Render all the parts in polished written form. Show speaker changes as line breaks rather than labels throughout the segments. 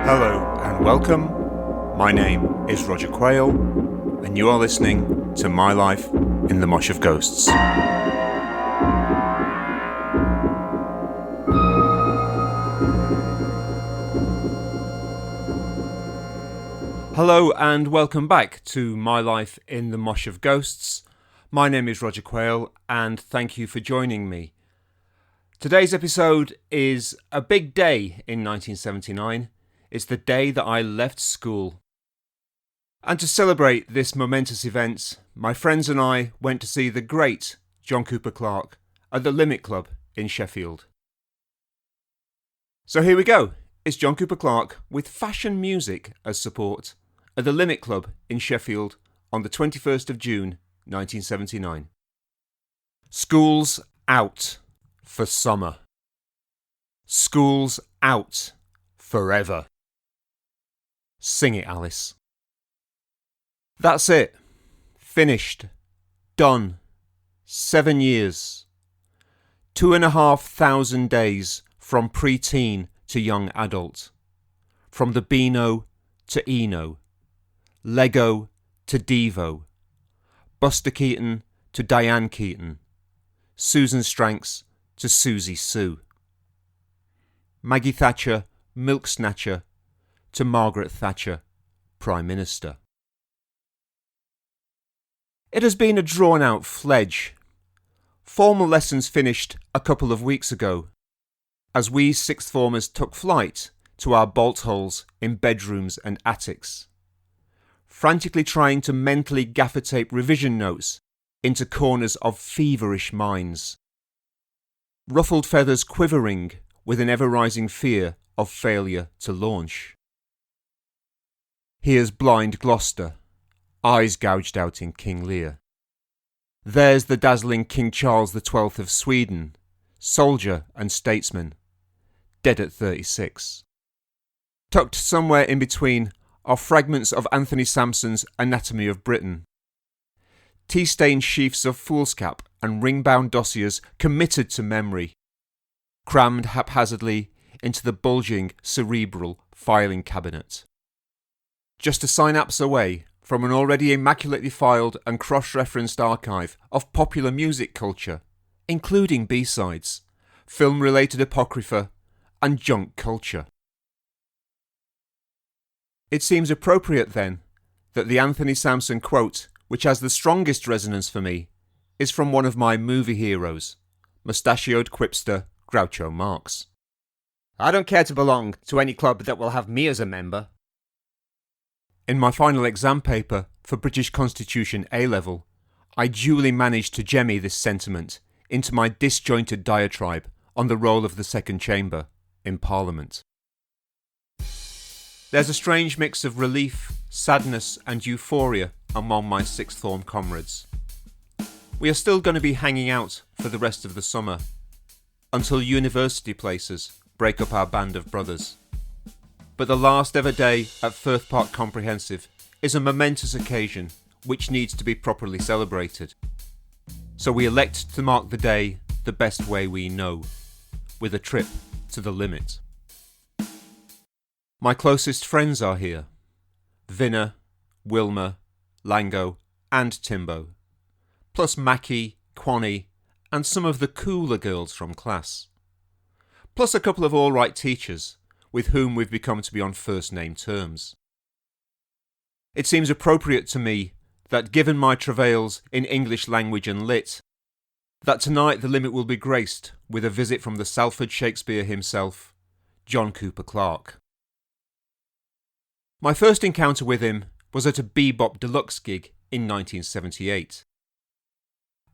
Hello and welcome. My name is Roger Quayle, and you are listening to My Life in the Mosh of Ghosts. Hello and welcome back to My Life in the Mosh of Ghosts. My name is Roger Quayle, and thank you for joining me. Today's episode is a big day in 1979. It's the day that I left school. And to celebrate this momentous event, my friends and I went to see the great John Cooper Clarke at the Limit Club in Sheffield. So here we go. It's John Cooper Clarke with fashion music as support at the Limit Club in Sheffield on the 21st of June 1979. School's out for summer. School's out forever. Sing it, Alice. That's it. Finished. Done. 7 years. 2,500 days from pre-teen to young adult. From the Beano to Eno. Lego to Devo. Buster Keaton to Diane Keaton. Susan Stranks to Susie Sue. Maggie Thatcher, milk snatcher, to Margaret Thatcher, Prime Minister. It has been a drawn-out fledge. Formal lessons finished a couple of weeks ago, as we sixth formers took flight to our bolt holes in bedrooms and attics, frantically trying to mentally gaffer tape revision notes into corners of feverish minds. Ruffled feathers quivering with an ever-rising fear of failure to launch. Here's blind Gloucester, eyes gouged out in King Lear. There's the dazzling King Charles XII of Sweden, soldier and statesman, dead at 36. Tucked somewhere in between are fragments of Anthony Sampson's Anatomy of Britain. Tea-stained sheafs of foolscap and ring-bound dossiers committed to memory, crammed haphazardly into the bulging cerebral filing cabinet. Just a synapse away from an already immaculately filed and cross-referenced archive of popular music culture, including B-sides, film-related apocrypha, and junk culture. It seems appropriate, then, that the Anthony Sampson quote, which has the strongest resonance for me, is from one of my movie heroes, mustachioed quipster Groucho Marx.
I don't care to belong to any club that will have me as a member.
In my final exam paper for British Constitution A-level, I duly managed to jemmy this sentiment into my disjointed diatribe on the role of the second chamber in Parliament. There's a strange mix of relief, sadness and euphoria among my sixth form comrades. We are still going to be hanging out for the rest of the summer, until university places break up our band of brothers. But the last ever day at Firth Park Comprehensive is a momentous occasion which needs to be properly celebrated. So we elect to mark the day the best way we know, with a trip to the Limit. My closest friends are here. Vinna, Wilma, Lango and Timbo, plus Mackie, Quanny and some of the cooler girls from class. Plus a couple of alright teachers with whom we've become to be on first-name terms. It seems appropriate to me that, given my travails in English language and lit, that tonight the Limit will be graced with a visit from the Salford Shakespeare himself, John Cooper Clarke. My first encounter with him was at a Bebop Deluxe gig in 1978.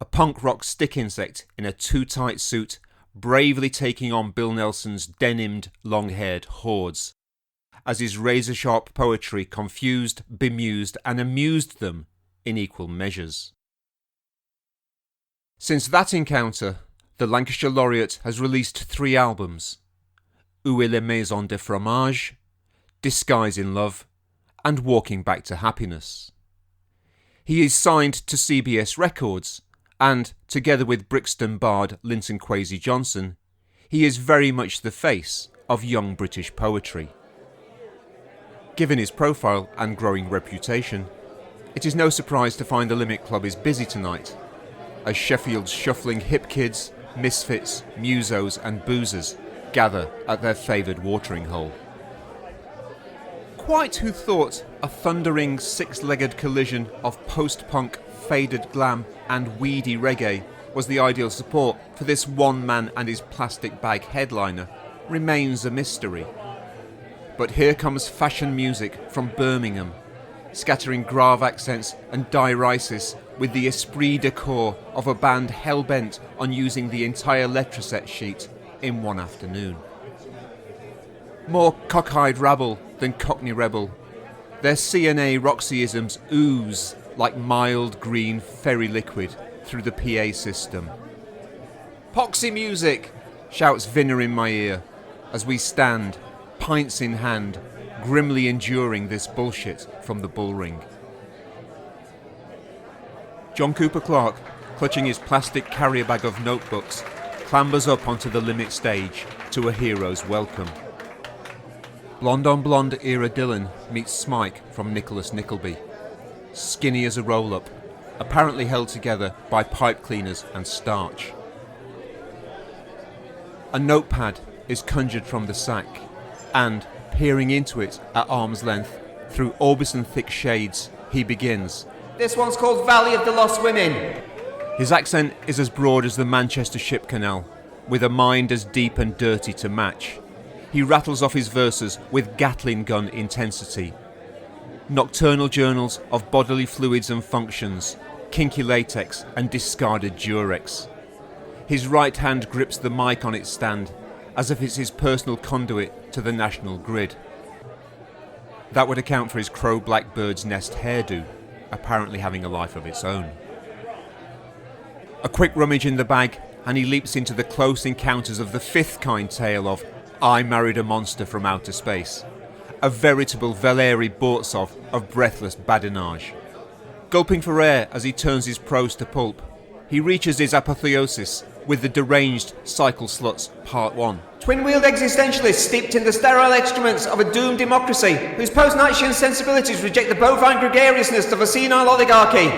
A punk rock stick insect in a too-tight suit bravely taking on Bill Nelson's denimed, long-haired hordes, as his razor-sharp poetry confused, bemused and amused them in equal measures. Since that encounter, the Lancashire Laureate has released 3 albums: Où est la maison de fromage, Disguise in Love, and Walking Back to Happiness. He is signed to CBS Records, and, together with Brixton bard Linton Kwesi Johnson, he is very much the face of young British poetry. Given his profile and growing reputation, it is no surprise to find the Limit Club is busy tonight, as Sheffield's shuffling hip kids, misfits, musos and boozers gather at their favoured watering hole. Quite who thought a thundering six-legged collision of post-punk, faded glam and weedy reggae was the ideal support for this one man and his plastic bag headliner remains a mystery. But here comes fashion music from Birmingham, scattering grave accents and diaresis with the esprit de corps of a band hell-bent on using the entire Letraset sheet in one afternoon. More cockeyed rabble than Cockney rebel, their CNA Roxyisms ooze like mild green fairy liquid through the PA system. "Poxy music!" shouts Vinner in my ear as we stand, pints in hand, grimly enduring this bullshit from the bullring. John Cooper Clarke, clutching his plastic carrier bag of notebooks, clambers up onto the Limit stage to a hero's welcome. Blonde on blonde era Dylan meets Smike from Nicholas Nickleby, skinny as a roll-up, apparently held together by pipe cleaners and starch. A notepad is conjured from the sack, and, peering into it at arm's length, through Orbison thick shades, he begins.
This one's called Valley of the Lost Women.
His accent is as broad as the Manchester Ship Canal, with a mind as deep and dirty to match. He rattles off his verses with Gatling gun intensity. Nocturnal journals of bodily fluids and functions, kinky latex and discarded Durex. His right hand grips the mic on its stand, as if it's his personal conduit to the national grid. That would account for his crow blackbird's nest hairdo, apparently having a life of its own. A quick rummage in the bag, and he leaps into the close encounters of the fifth kind tale of I Married a Monster from Outer Space, a veritable Valeri Bortsov of breathless badinage. Gulping for air as he turns his prose to pulp, he reaches his apotheosis with the deranged Cycle Sluts Part 1.
Twin-wheeled existentialists steeped in the sterile excrements of a doomed democracy, whose post-Nietzschean sensibilities reject the bovine gregariousness of a senile oligarchy.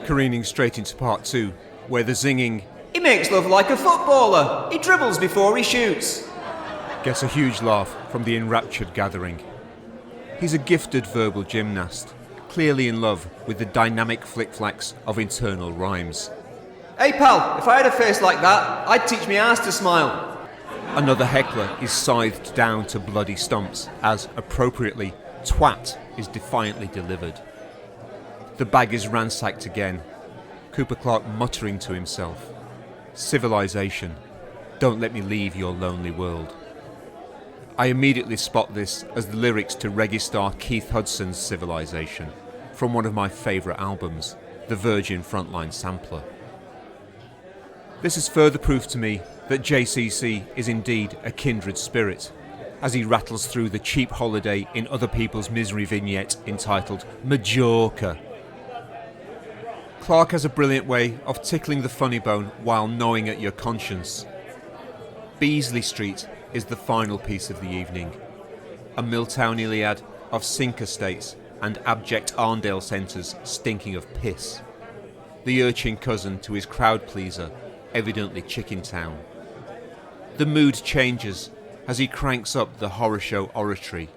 Careening straight into Part 2, where the zinging
He makes love like a footballer. He dribbles before he shoots.
Gets a huge laugh from the enraptured gathering. He's a gifted verbal gymnast, clearly in love with the dynamic flick-flacks of internal rhymes.
Hey pal, if I had a face like that, I'd teach me ass to smile.
Another heckler is scythed down to bloody stumps as, appropriately, twat is defiantly delivered. The bag is ransacked again, Cooper Clarke muttering to himself, "Civilization, don't let me leave your lonely world." I immediately spot this as the lyrics to reggae star Keith Hudson's Civilization, from one of my favourite albums, the Virgin Frontline Sampler. This is further proof to me that JCC is indeed a kindred spirit, as he rattles through the cheap holiday in other people's misery vignette entitled Majorca. Clarke has a brilliant way of tickling the funny bone while gnawing at your conscience. Beasley Street is the final piece of the evening, a Milltown Iliad of sink estates and abject Arndale centres stinking of piss. The urchin cousin to his crowd pleaser, evidently Chicken Town. The mood changes as he cranks up the horror show oratory.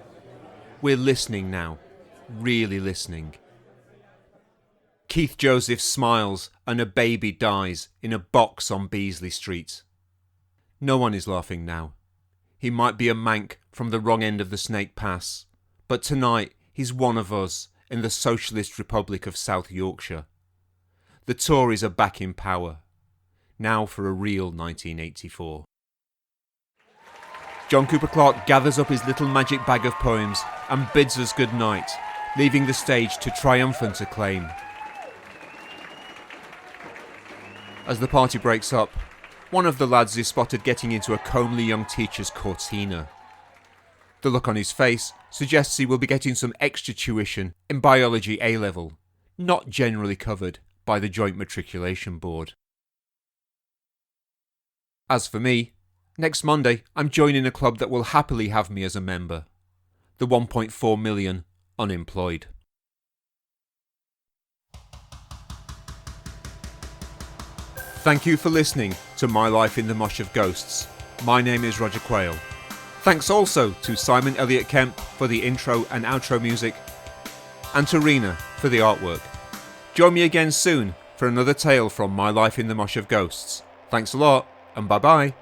We're listening now, really listening. Keith Joseph smiles and a baby dies in a box on Beasley Street. No one is laughing now. He might be a mank from the wrong end of the Snake Pass, but tonight he's one of us in the Socialist Republic of South Yorkshire. The Tories are back in power. Now for a real 1984. John Cooper Clarke gathers up his little magic bag of poems and bids us good night, leaving the stage to triumphant acclaim. As the party breaks up, one of the lads is spotted getting into a comely young teacher's cortina. The look on his face suggests he will be getting some extra tuition in biology A-level, not generally covered by the Joint Matriculation Board. As for me, next Monday I'm joining a club that will happily have me as a member. the 1.4 million unemployed. Thank you for listening to My Life in the Mosh of Ghosts. My name is Roger Quayle. Thanks also to Simon Elliott Kemp for the intro and outro music, and to Rionagh for the artwork. Join me again soon for another tale from My Life in the Mosh of Ghosts. Thanks a lot, and bye bye.